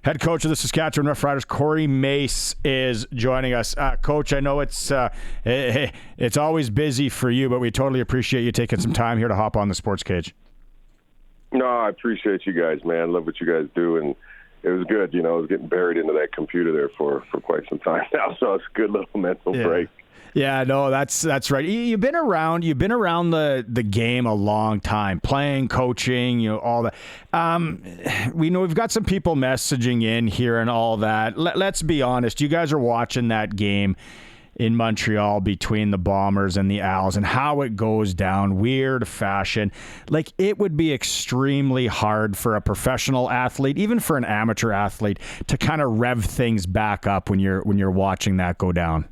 Head coach of the Saskatchewan Roughriders, Corey Mace, is joining us. Coach, I know it's always busy for you, but we totally appreciate you taking some time here to hop on the SportsCage. No, I appreciate you guys, man. Love what you guys do, and it was good. I was getting buried into that computer there for quite some time now, so it's a good little mental break. Yeah, no, that's right. You've been around the game a long time, playing, coaching, all that. We know we've got some people messaging in here and all that. Let's be honest. You guys are watching that game in Montreal between the Bombers and the Owls and how it goes down, weird fashion. Like, it would be extremely hard for a professional athlete, even for an amateur athlete, to kind of rev things back up when you're watching that go down.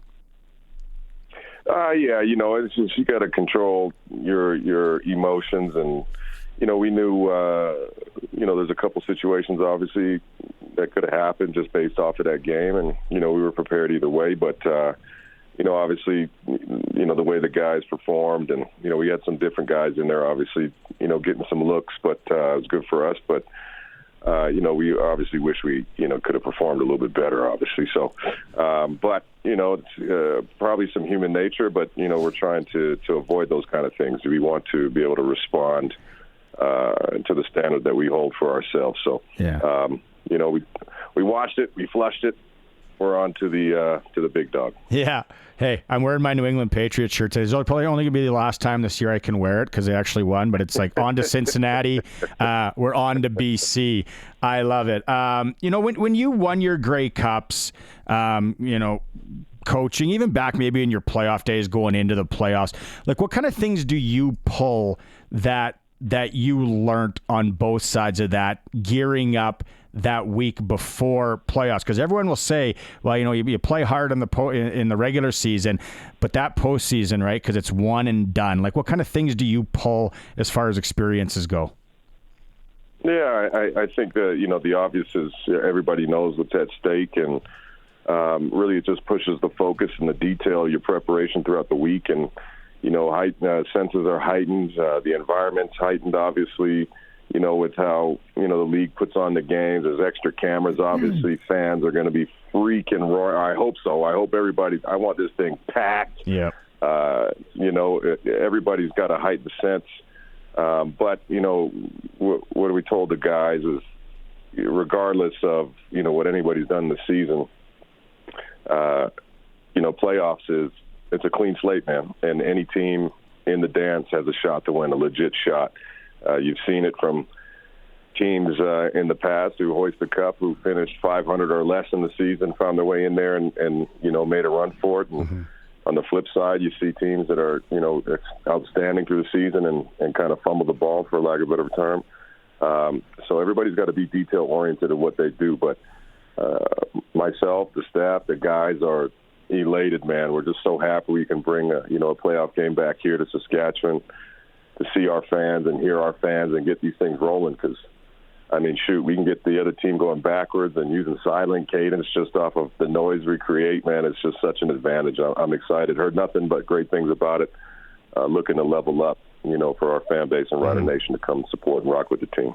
Yeah, it's just you got to control your emotions, and we knew there's a couple situations obviously that could have happened just based off of that game, and we were prepared either way. But obviously, the way the guys performed, and we had some different guys in there, obviously, getting some looks, but it was good for us. But we obviously wish we, could have performed a little bit better, obviously. So, but, it's probably some human nature, but, we're trying to avoid those kind of things. We want to be able to respond to the standard that we hold for ourselves. So, yeah. We watched it, we flushed it. We're on to the big dog. Yeah. Hey, I'm wearing my New England Patriots shirt today. It's probably only going to be the last time this year I can wear it because they actually won, but it's like on to Cincinnati. We're on to BC. I love it. When you won your Grey Cups, coaching, even back maybe in your playoff days going into the playoffs, like what kind of things do you pull that you learned on both sides of that, gearing up that week before playoffs? Because everyone will say, well, you play hard in the regular season, but that postseason, right? Because it's one and done. Like, what kind of things do you pull as far as experiences go? Yeah, I think that the obvious is everybody knows what's at stake, and really it just pushes the focus and the detail of your preparation throughout the week, and senses are heightened, the environment's heightened, obviously. With how, the league puts on the games. There's extra cameras, obviously. Fans are going to be freaking roaring. I hope so. I hope I want this thing packed. Yeah. Everybody's got a heightened sense. But, what we told the guys is, regardless of, what anybody's done this season, playoffs it's a clean slate, man. And any team in the dance has a shot to win, a legit shot. You've seen it from teams in the past who hoist the cup, who finished 500 or less in the season, found their way in there and made a run for it. And on the flip side, you see teams that are, outstanding through the season and kind of fumble the ball, for lack of a better term. So everybody's got to be detail-oriented in what they do. But myself, the staff, the guys are elated, man. We're just so happy we can bring a playoff game back here to Saskatchewan, to see our fans and hear our fans and get these things rolling. Because, we can get the other team going backwards and using silent cadence just off of the noise we create, man. It's just such an advantage. I'm excited. Heard nothing but great things about it. Looking to level up, for our fan base and Rider Nation to come support and rock with the team.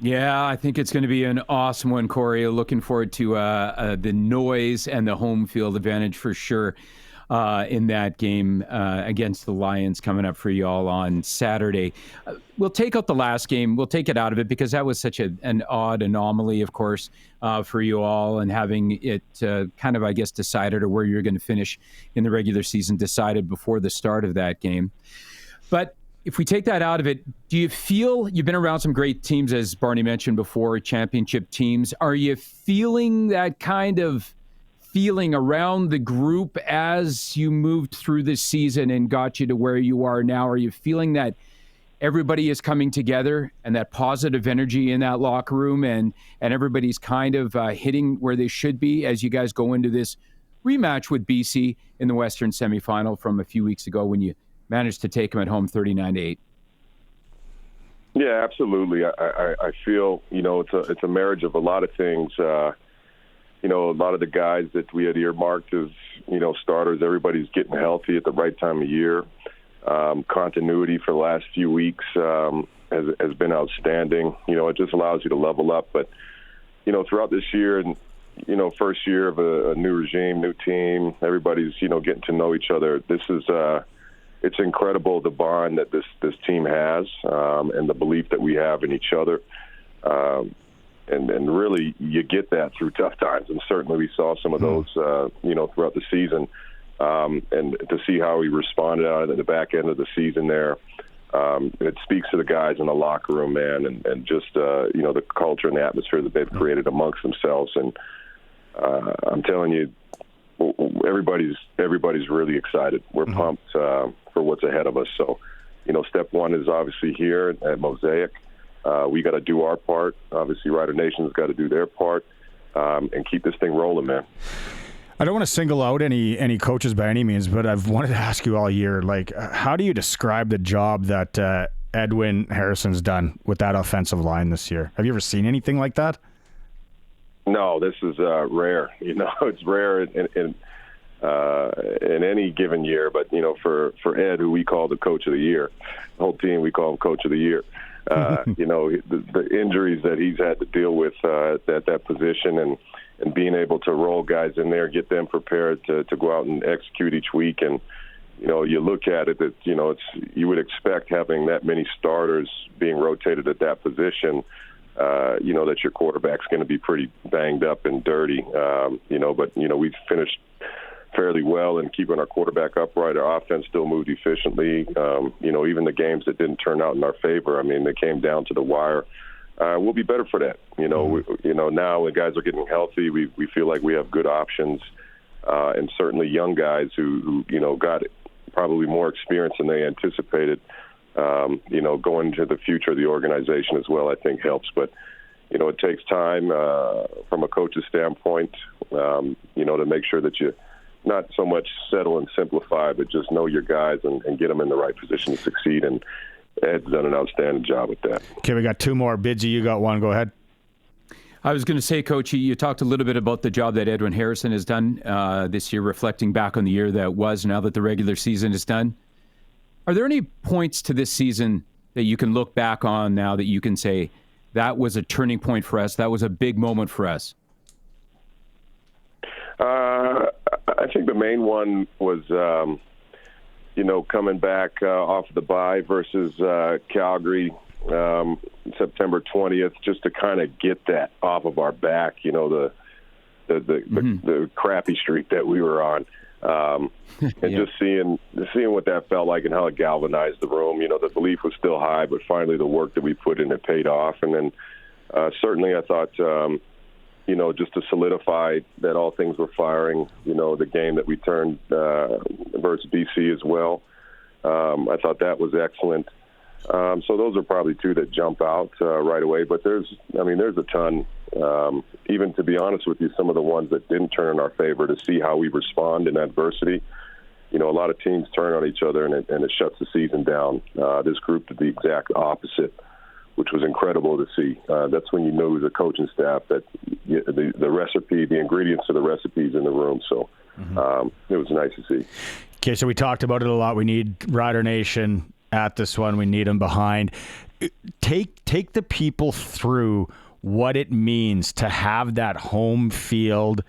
Yeah, I think it's going to be an awesome one, Corey. Looking forward to the noise and the home field advantage for sure. In that game against the Lions coming up for you all on Saturday. We'll take out the last game. We'll take it out of it because that was such an odd anomaly, of course, for you all, and having it kind of, I guess, decided, or where you're going to finish in the regular season decided before the start of that game. But if we take that out of it, do you feel, you've been around some great teams, as Barney mentioned before, championship teams. Are you feeling that kind of feeling around the group as you moved through this season and got you to where you are now? Are you feeling that everybody is coming together and that positive energy in that locker room and everybody's kind of hitting where they should be as you guys go into this rematch with BC in the Western semifinal from a few weeks ago when you managed to take them at home 39-8? Yeah, absolutely. I feel, it's a marriage of a lot of things. A lot of the guys that we had earmarked as, starters, everybody's getting healthy at the right time of year. Continuity for the last few weeks has been outstanding. It just allows you to level up. But, throughout this year and, first year of a new regime, new team, everybody's, getting to know each other. This is, it's incredible the bond that this team has, and the belief that we have in each other. And really, you get that through tough times. And certainly we saw some of those, throughout the season. And to see how he responded out at the back end of the season there, it speaks to the guys in the locker room, man, and just, the culture and the atmosphere that they've created amongst themselves. And I'm telling you, everybody's really excited. We're pumped for what's ahead of us. So, step one is obviously here at Mosaic. We got to do our part. Obviously, Rider Nation's got to do their part, and keep this thing rolling, man. I don't want to single out any coaches by any means, but I've wanted to ask you all year, how do you describe the job that Edwin Harrison's done with that offensive line this year? Have you ever seen anything like that? No, this is rare. It's rare in any given year. But for Ed, who we call the Coach of the Year, the whole team we call him Coach of the Year. The injuries that he's had to deal with at that position, and being able to roll guys in there, get them prepared to go out and execute each week. And you look at it that you would expect, having that many starters being rotated at that position, that your quarterback's going to be pretty banged up and dirty. But we've finished fairly well in keeping our quarterback upright. Our offense still moved efficiently. Even the games that didn't turn out in our favor, they came down to the wire. We'll be better for that. Now when guys are getting healthy, we feel like we have good options, and certainly young guys who got probably more experience than they anticipated. Going into the future of the organization as well, I think helps. But it takes time from a coach's standpoint, to make sure that you not so much settle and simplify, but just know your guys and get them in the right position to succeed. And Ed's done an outstanding job with that. Okay, we got two more. Bidsy, you got one. Go ahead. I was going to say, Coach, you talked a little bit about the job that Edwin Harrison has done this year, reflecting back on the year that was, now that the regular season is done. Are there any points to this season that you can look back on now that you can say, that was a turning point for us, that was a big moment for us? I think the main one was, coming back off the bye versus Calgary, September 20th, just to kind of get that off of our back, the crappy streak that we were on. And just seeing what that felt like and how it galvanized the room. The belief was still high, but finally the work that we put in, it paid off. And then certainly I thought, just to solidify that all things were firing, the game that we turned versus BC as well. I thought that was excellent. So those are probably two that jump out right away. But there's a ton. Even to be honest with you, some of the ones that didn't turn in our favor, to see how we respond in adversity. A lot of teams turn on each other and it shuts the season down. This group did the exact opposite, which was incredible to see. That's when you know, as a coaching staff, that the recipe, the ingredients to the recipes in the room. So it was nice to see. Okay, so we talked about it a lot. We need Rider Nation at this one. We need them behind. Take the people through what it means to have that home field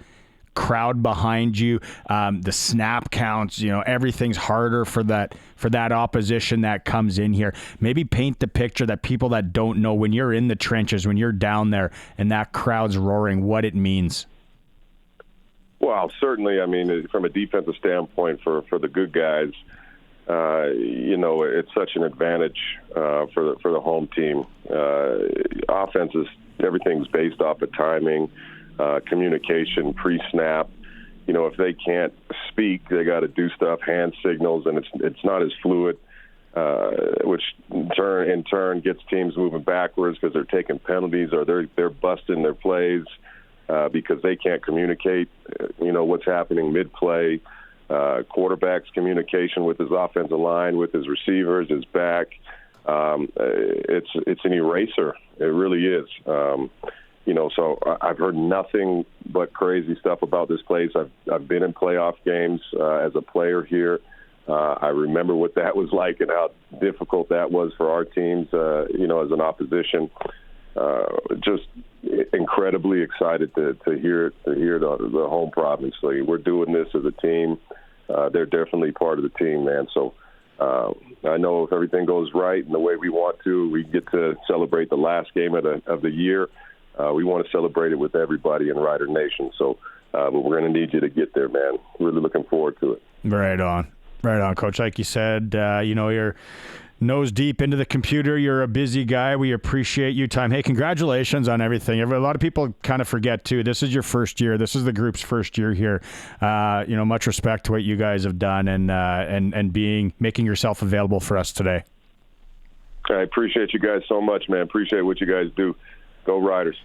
crowd behind you, the snap counts, everything's harder for that opposition that comes in here. Maybe paint the picture that people that don't know, when you're in the trenches, when you're down there and that crowd's roaring, what it means. Well, certainly, from a defensive standpoint, for the good guys, it's such an advantage for the home team. Offenses, everything's based off of timing, communication, pre-snap. If they can't speak, they got to do stuff, hand signals, and it's not as fluid, which in turn gets teams moving backwards because they're taking penalties, or they're busting their plays because they can't communicate, what's happening mid-play. Quarterback's communication with his offensive line, with his receivers, his back. It's an eraser. It really is. So I've heard nothing but crazy stuff about this place. I've been in playoff games as a player here. I remember what that was like and how difficult that was for our teams, as an opposition. incredibly excited to hear the home province. So we're doing this as a team. They're definitely part of the team, man. So I know if everything goes right and the way we want to, we get to celebrate the last game of the year. We want to celebrate it with everybody in Rider Nation. So but we're going to need you to get there, man. Really looking forward to it. Right on, Coach. Like you said, you're nose deep into the computer. You're a busy guy. We appreciate your time. Hey, congratulations on everything. A lot of people kind of forget too. This is your first year. This is the group's first year here. Much respect to what you guys have done and making yourself available for us today. I appreciate you guys so much, man. Appreciate what you guys do. Go Riders.